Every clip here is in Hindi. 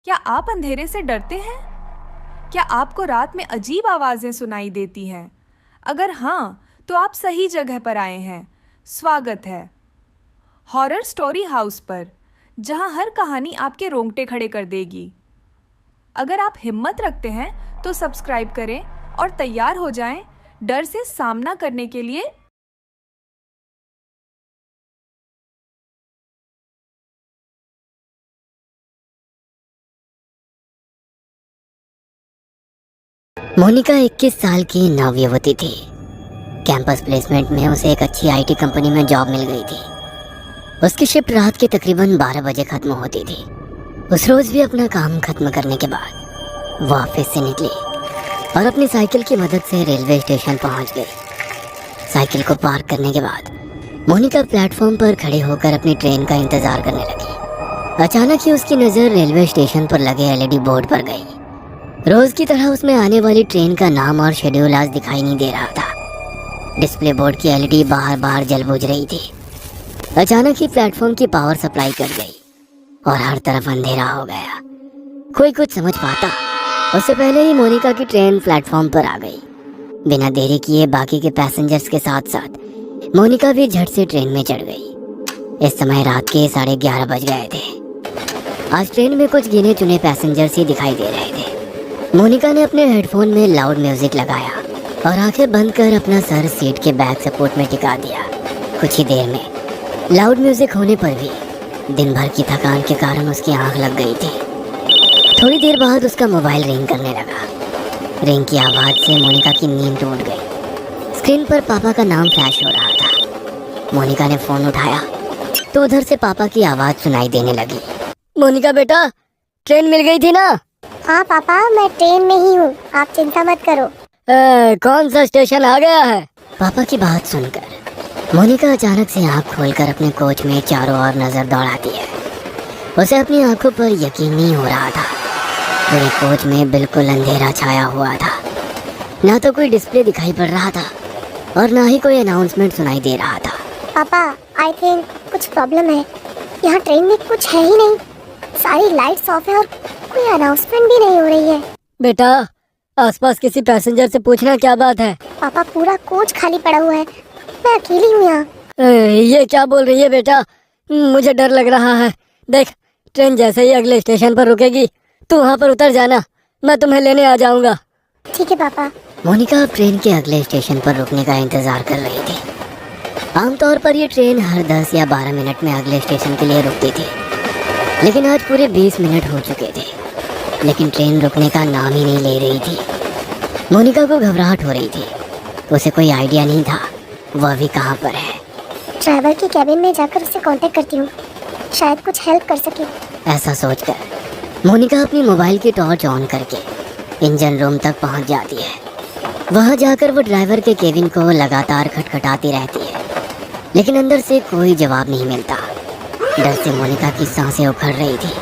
क्या आप अंधेरे से डरते हैं? क्या आपको रात में अजीब आवाजें सुनाई देती हैं? अगर हाँ, तो आप सही जगह पर आए हैं। स्वागत है हॉरर स्टोरी हाउस पर, जहां हर कहानी आपके रोंगटे खड़े कर देगी। अगर आप हिम्मत रखते हैं, तो सब्सक्राइब करें और तैयार हो जाएं डर से सामना करने के लिए। मोनिका 21 साल की नवयुवती थी। कैंपस प्लेसमेंट में उसे एक अच्छी आईटी कंपनी में जॉब मिल गई थी। उसकी शिफ्ट रात के तकरीबन 12 बजे खत्म होती थी। उस रोज भी अपना काम खत्म करने के बाद वो ऑफिस से निकली और अपनी साइकिल की मदद से रेलवे स्टेशन पहुंच गई। साइकिल को पार्क करने के बाद मोनिका प्लेटफॉर्म पर खड़े होकर अपनी ट्रेन का इंतजार करने लगी। अचानक ही उसकी नज़र रेलवे स्टेशन पर लगे एलईडी बोर्ड पर गई। रोज की तरह उसमें आने वाली ट्रेन का नाम और शेड्यूल आज दिखाई नहीं दे रहा था। डिस्प्ले बोर्ड की एलईडी बार बार जल बुझ रही थी। अचानक ही प्लेटफॉर्म की पावर सप्लाई कट गई और हर तरफ अंधेरा हो गया। कोई कुछ समझ पाता उससे पहले ही मोनिका की ट्रेन प्लेटफॉर्म पर आ गई। बिना देरी किए बाकी के पैसेंजर्स के साथ साथ मोनिका भी झट से ट्रेन में चढ़ गई। इस समय रात के 11:30 बज गए थे। आज ट्रेन में कुछ गिने चुने पैसेंजर्स ही दिखाई दे रहे थे। मोनिका ने अपने हेडफोन में लाउड म्यूजिक लगाया और आंखें बंद कर अपना सर सीट के बैक सपोर्ट में टिका दिया। कुछ ही देर में लाउड म्यूजिक होने पर भी दिन भर की थकान के कारण उसकी आंख लग गई थी। थोड़ी देर बाद उसका मोबाइल रिंग करने लगा। रिंग की आवाज से मोनिका की नींद टूट गई। स्क्रीन पर पापा का नाम फ्लैश हो रहा था। मोनिका ने फोन उठाया तो उधर से पापा की आवाज सुनाई देने लगी। मोनिका बेटा, ट्रेन मिल गई थी ना? हाँ पापा, मैं ट्रेन में ही हूँ, आप चिंता मत करो। कौन सा स्टेशन आ गया है? पापा की बात सुनकर मोनिका अचानक से आंख खोलकर अपने कोच में चारों ओर नजर दौड़ाती है। उसे अपनी आंखों पर यकीन नहीं हो रहा था। पूरे कोच में बिल्कुल अंधेरा छाया हुआ था। ना तो कोई डिस्प्ले दिखाई पड़ रहा था और ना ही कोई अनाउंसमेंट सुनाई दे रहा था। पापा, आई थिंक कुछ प्रॉब्लम है। यहाँ ट्रेन में कुछ है ही नहीं। सारी लाइट्स ऑफ है और कोई अनाउंसमेंट भी नहीं हो रही है। बेटा, आसपास किसी पैसेंजर से पूछना क्या बात है। पापा, पूरा कोच खाली पड़ा हुआ है, मैं अकेली हूँ यहाँ। ये क्या बोल रही है बेटा? मुझे डर लग रहा है। देख, ट्रेन जैसे ही अगले स्टेशन पर रुकेगी तू वहाँ पर उतर जाना, मैं तुम्हें लेने आ जाऊंगा। ठीक है पापा। मोनिका ट्रेन के अगले स्टेशन पर रुकने का इंतजार कर रही थी। आमतौर पर ये ट्रेन हर 10 या 12 मिनट में अगले स्टेशन के लिए रुकती थी, लेकिन आज पूरे 20 मिनट हो चुके थे, लेकिन ट्रेन रुकने का नाम ही नहीं ले रही थी। मोनिका को घबराहट हो रही थी। उसे कोई आइडिया नहीं था वह अभी कहाँ पर है। ड्राइवर की कैबिन में जाकर उससे कांटेक्ट करती हूँ, शायद कुछ हेल्प कर सके। ऐसा सोचकर मोनिका अपनी मोबाइल की टॉर्च ऑन करके इंजन रूम तक पहुंच जाती है। वहां जाकर वो ड्राइवर के केबिन को लगातार खटखटाती रहती है, लेकिन अंदर से कोई जवाब नहीं मिलता। डर से मोनिका की सांसें उखड़ रही थी।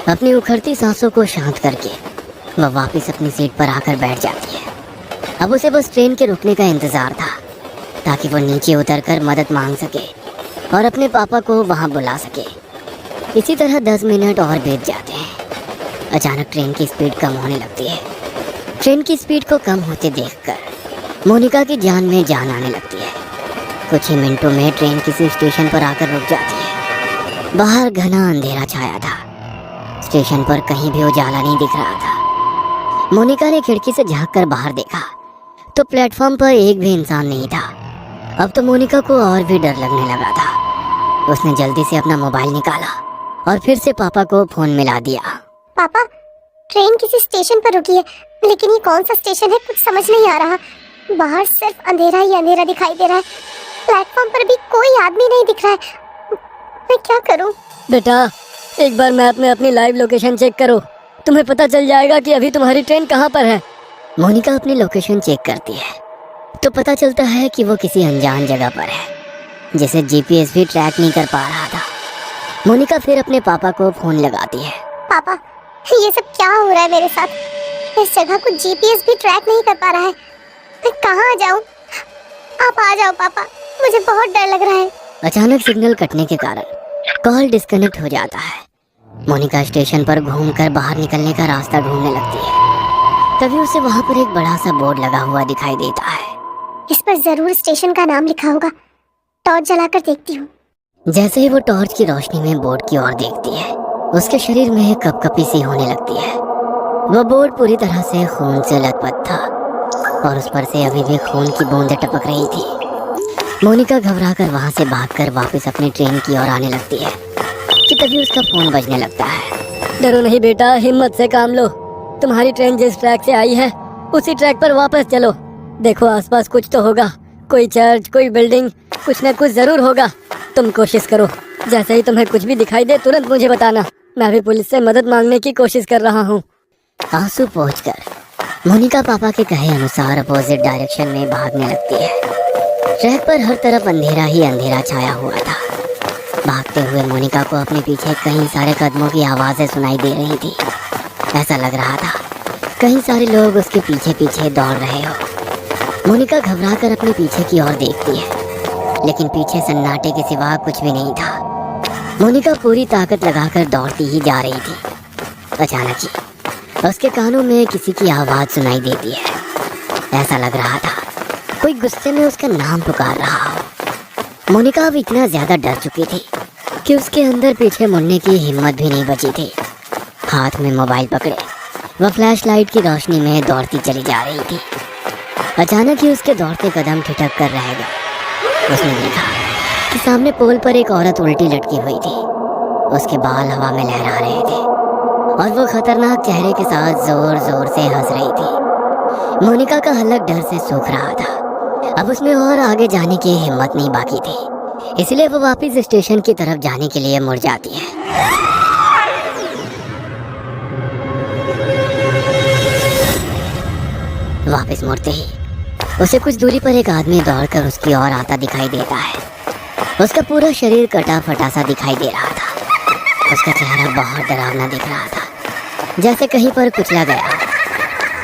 अपनी उखड़ती सांसों को शांत करके वह वापस अपनी सीट पर आकर बैठ जाती है। अब उसे बस ट्रेन के रुकने का इंतजार था, ताकि वो नीचे उतरकर मदद मांग सके और अपने पापा को वहां बुला सके। इसी तरह 10 मिनट और बीत जाते हैं। अचानक ट्रेन की स्पीड कम होने लगती है। ट्रेन की स्पीड को कम होते देखकर मोनिका की जान में जान आने लगती है। कुछ ही मिनटों में ट्रेन किसी स्टेशन पर आकर रुक जाती है। बाहर घना अंधेरा छाया था। स्टेशन पर कहीं भी उजाला नहीं दिख रहा था। मोनिका ने खिड़की से झांककर बाहर देखा तो प्लेटफॉर्म पर एक भी इंसान नहीं था। अब तो मोनिका को और भी डर लगने लगा था। उसने जल्दी से अपना मोबाइल निकाला और फिर से पापा को फोन मिला दिया। पापा, ट्रेन किसी स्टेशन पर रुकी है, लेकिन ये कौन सा स्टेशन है कुछ समझ नहीं आ रहा। बाहर सिर्फ अंधेरा ही अंधेरा दिखाई दे रहा है। प्लेटफॉर्म पर भी कोई आदमी नहीं दिख रहा है। मैं क्या करूं? बेटा, एक बार मैप में अपनी लाइव लोकेशन चेक करो, तुम्हें पता चल जाएगा कि अभी तुम्हारी ट्रेन कहाँ पर है। मोनिका अपनी लोकेशन चेक करती है तो पता चलता है कि वो किसी अनजान जगह पर है, जिसे जीपीएस भी ट्रैक नहीं कर पा रहा था। मोनिका फिर अपने पापा को फोन लगाती है। पापा, ये सब क्या हो रहा है मेरे साथ? इस जगह को जीपीएस भी ट्रैक नहीं कर पा रहा है। मैं कहाँ जाऊँ? आप आ जाओ पापा, मुझे बहुत डर लग रहा है। अचानक सिग्नल कटने के कारण कॉल डिस्कनेक्ट हो जाता है। मोनिका स्टेशन पर घूमकर बाहर निकलने का रास्ता ढूंढने लगती है। तभी उसे वहाँ पर एक बड़ा सा बोर्ड लगा हुआ दिखाई देता है। इस पर जरूर स्टेशन का नाम लिखा होगा। टॉर्च जलाकर देखती हूँ। जैसे ही वो टॉर्च की रोशनी में बोर्ड की ओर देखती है, उसके शरीर में कपकपी सी होने लगती है। वो बोर्ड पूरी तरह से खून से लथपथ था और उस पर से अभी भी खून की बूंदें टपक रही थी। मोनिका घबराकर वहाँ से भागकर वापस अपनी ट्रेन की ओर आने लगती है कि तभी उसका फोन बजने लगता है। डरो नहीं बेटा, हिम्मत से काम लो। तुम्हारी ट्रेन जिस ट्रैक से आई है उसी ट्रैक पर वापस चलो। देखो आसपास कुछ तो होगा, कोई चर्च, कोई बिल्डिंग, कुछ न कुछ जरूर होगा। तुम कोशिश करो, जैसे ही तुम्हें कुछ भी दिखाई दे तुरंत मुझे बताना। मैं भी पुलिस से मदद मांगने की कोशिश कर रहा हूँ। आंसू पोंछकर मोनिका पापा के कहे अनुसार अपोजिट डायरेक्शन में भागने लगती है। ट्रैक पर हर तरफ अंधेरा ही अंधेरा छाया हुआ था। भागते हुए मोनिका को अपने पीछे कई सारे कदमों की आवाजें सुनाई दे रही थी। ऐसा लग रहा था कई सारे लोग उसके पीछे पीछे दौड़ रहे हो। मोनिका घबराकर अपने पीछे की ओर देखती है, लेकिन पीछे सन्नाटे के सिवा कुछ भी नहीं था। मोनिका पूरी ताकत लगाकर दौड़ती ही जा रही थी। अचानक ही उसके कानों में किसी की आवाज सुनाई देती है। ऐसा लग रहा था कोई गुस्से में उसका नाम पुकार रहा हो। मोनिका अब इतना ज्यादा डर चुकी थी कि उसके अंदर पीछे मुड़ने की हिम्मत भी नहीं बची थी। हाथ में मोबाइल पकड़े वह फ्लैश लाइट की रोशनी में दौड़ती चली जा रही थी। अचानक ही उसके दौड़ते कदम ठिठक कर रह गए। उसने देखा कि सामने पोल पर एक औरत उल्टी लटकी हुई थी। उसके बाल हवा में लहरा रहे थे और वो खतरनाक चेहरे के साथ जोर जोर से हंस रही थी। मोनिका का हलक डर से सूख रहा था। अब उसमें और आगे जाने की हिम्मत नहीं बाकी थी, इसलिए वो वापस स्टेशन की तरफ जाने के लिए मुड़ जाती है। वापस मुड़ते ही उसे कुछ दूरी पर एक आदमी दौड़कर उसकी ओर आता दिखाई देता है। उसका पूरा शरीर कटा फटा सा दिखाई दे रहा था। उसका चेहरा बहुत डरावना दिख रहा था, जैसे कहीं पर कुचला गया।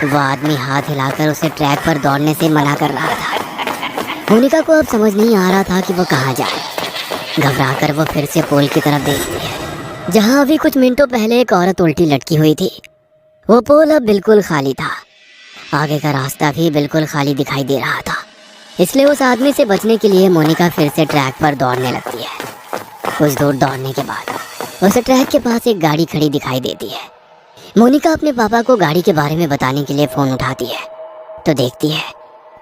वह आदमी हाथ हिलाकर उसे ट्रैक पर दौड़ने से मना कर रहा था। मोनिका को अब समझ नहीं आ रहा था कि वो कहाँ जाए। घबराकर वो फिर से पोल की तरफ देखती है, जहाँ अभी कुछ मिनटों पहले एक औरत उल्टी लटकी हुई थी। वो पोल अब बिल्कुल खाली था। आगे का रास्ता भी बिल्कुल खाली दिखाई दे रहा था, इसलिए उस आदमी से बचने के लिए मोनिका फिर से ट्रैक पर दौड़ने लगती है। कुछ दूर दौड़ने के बाद उसे ट्रैक के पास एक गाड़ी खड़ी दिखाई देती है। मोनिका अपने पापा को गाड़ी के बारे में बताने के लिए फोन उठाती है तो देखती है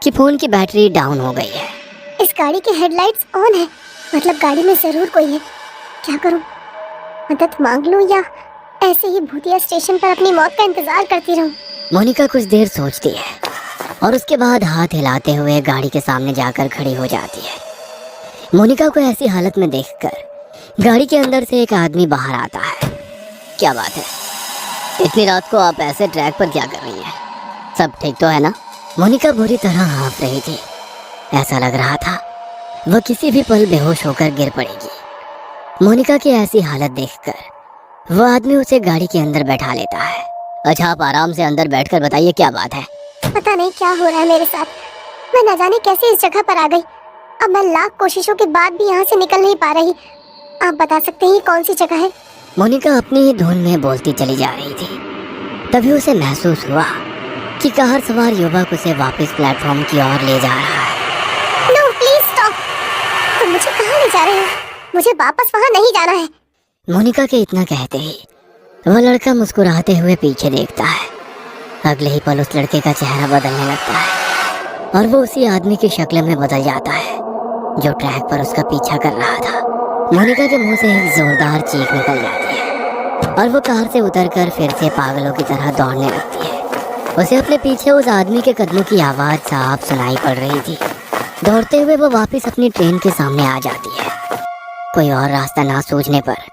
कि फोन की बैटरी डाउन हो गई है। इस गाड़ी के हेडलाइट्स ऑन है, मतलब गाड़ी में जरूर कोई है। क्या करूं? मदद मांग लूं या ऐसे ही भूतिया स्टेशन पर अपनी मौत का इंतजार करती रहूं? मोनिका कुछ देर सोचती है और उसके बाद हाथ हिलाते हुए गाड़ी के सामने जाकर खड़ी हो जाती है। मोनिका को ऐसी हालत में देखकर गाड़ी के अंदर से एक आदमी बाहर आता है। क्या बात है, इतनी रात को आप ऐसे ट्रैक पर क्या कर रही हैं? सब ठीक तो है ना? मोनिका बुरी तरह हाँफ रही थी। ऐसा लग रहा था वह किसी भी पल बेहोश होकर गिर पड़ेगी। मोनिका की ऐसी हालत देखकर वह आदमी उसे गाड़ी के अंदर बैठा लेता है। अच्छा, आप आराम से अंदर बैठकर बताइए क्या बात है। पता नहीं क्या हो रहा है मेरे साथ। मैं न जाने कैसे इस जगह पर आ गई। अब मैं लाख कोशिशों के बाद भी यहाँ से निकल नहीं पा रही। आप बता सकते हैं कौन सी जगह है? मोनिका अपनी ही धुन में बोलती चली जा रही थी। तभी उसे महसूस हुआ कि कार सवार युवक उसे वापस प्लेटफॉर्म की ओर ले जा रहा है। No please stop. तुम मुझे कहाँ ले जा रहे हो? मुझे वापस वहाँ नहीं जाना है। मोनिका के इतना कहते ही वह लड़का मुस्कुराते हुए पीछे देखता है। अगले ही पल उस लड़के का चेहरा बदलने लगता है और वो उसी आदमी की शक्ल में बदल जाता है जो ट्रैक पर उसका पीछा कर रहा था। मोनिका के मुंह से एक जोरदार चीख निकल जाती है और वो कार से उतरकर फिर से पागलों की तरह दौड़ने लगती है। उसे अपने पीछे उस आदमी के कदमों की आवाज साफ सुनाई पड़ रही थी। दौड़ते हुए वो वापस अपनी ट्रेन के सामने आ जाती है। कोई और रास्ता ना सूझने पर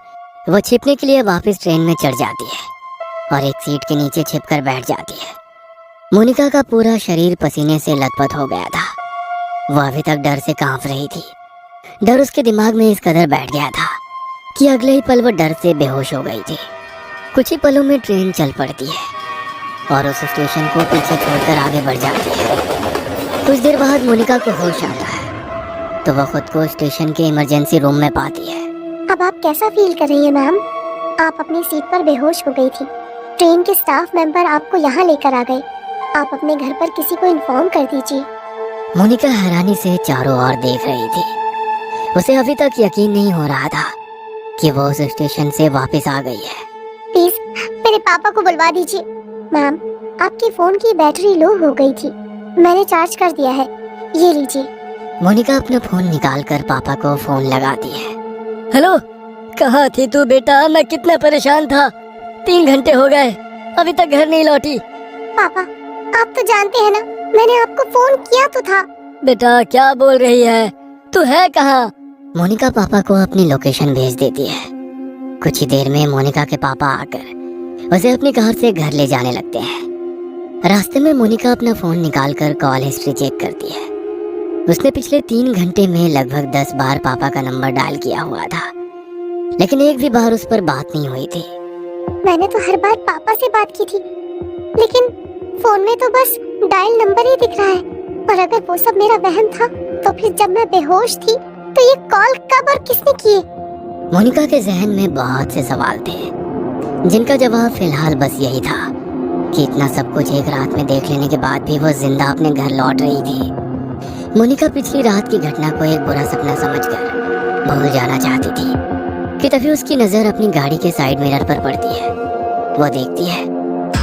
वो छिपने के लिए वापस ट्रेन में चढ़ जाती है और एक सीट के नीचे छिपकर बैठ जाती है। मोनिका का पूरा शरीर पसीने से लथपथ हो गया था। वह अभी तक डर से कांप रही थी। डर उसके दिमाग में इस कदर बैठ गया था कि अगले ही पल वो डर से बेहोश हो गई थी। कुछ ही पलों में ट्रेन चल पड़ती है और उस स्टेशन को पीछे छोड़कर आगे बढ़ जाती है। कुछ देर बाद मोनिका को होश आता है तो वह खुद को स्टेशन के इमरजेंसी रूम में पाती है। अब आप कैसा फील कर रही हैं मैम? आप अपनी सीट पर बेहोश हो गई थी। ट्रेन के स्टाफ मेंबर आपको यहाँ लेकर आ गए। आप अपने घर पर किसी को इन्फॉर्म कर दीजिए। मोनिका हैरानी से चारों ओर देख रही थी। उसे अभी तक यकीन नहीं हो रहा था कि वो उस स्टेशन से वापस आ गई है। प्लीज मेरे पापा को बुलवा दीजिए। मैम, आपके फोन की बैटरी लो हो गई थी, मैंने चार्ज कर दिया है, ये लीजिए। मोनिका अपना फोन निकालकर पापा को फोन लगाती है। हेलो, कहाँ थी तू बेटा? मैं कितना परेशान था। 3 घंटे हो गए, अभी तक घर नहीं लौटी। पापा, आप तो जानते हैं ना, मैंने आपको फोन किया तो था। बेटा क्या बोल रही है? तू है कहाँ? मोनिका पापा को अपनी लोकेशन भेज देती है। कुछ ही देर में मोनिका के पापा आकर उसे अपनी कार से घर ले जाने लगते हैं। रास्ते में मोनिका अपना फोन निकालकर कॉल हिस्ट्री चेक करती है। उसने पिछले 3 घंटे में लगभग 10 बार पापा का नंबर डायल किया हुआ था, लेकिन एक भी बार उस पर बात नहीं हुई थी। मैंने तो हर बार पापा से बात की थी, लेकिन फोन में तो बस डायल नंबर ही दिख रहा है। और अगर वो सब मेरा वहम था, तो फिर जब मैं बेहोश थी तो ये कॉल कब और किसने किए? मोनिका के जहन में बहुत से सवाल थे, जिनका जवाब फिलहाल बस यही था कि इतना सब कुछ एक रात में देख लेने के बाद भी वो जिंदा अपने घर लौट रही थी। मोनिका पिछली रात की घटना को एक बुरा सपना समझकर भूल जाना चाहती थी कि तभी उसकी नजर अपनी गाड़ी के साइड मिरर पर पड़ती है। वो देखती है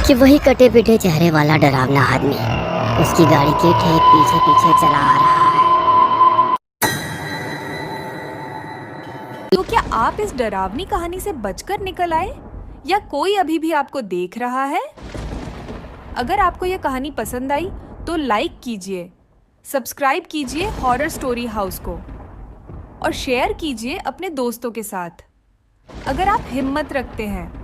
कि वही कटे पिटे चेहरे वाला डरावना आदमी उसकी गाड़ी के ठीक पीछे पीछे चला आ रहा है। तो क्या आप इस डरावनी कहानी से बचकर निकल आए, या कोई अभी भी आपको देख रहा है? अगर आपको यह कहानी पसंद आई तो लाइक कीजिए, सब्सक्राइब कीजिए हॉरर स्टोरी हाउस को और शेयर कीजिए अपने दोस्तों के साथ। अगर आप हिम्मत रखते हैं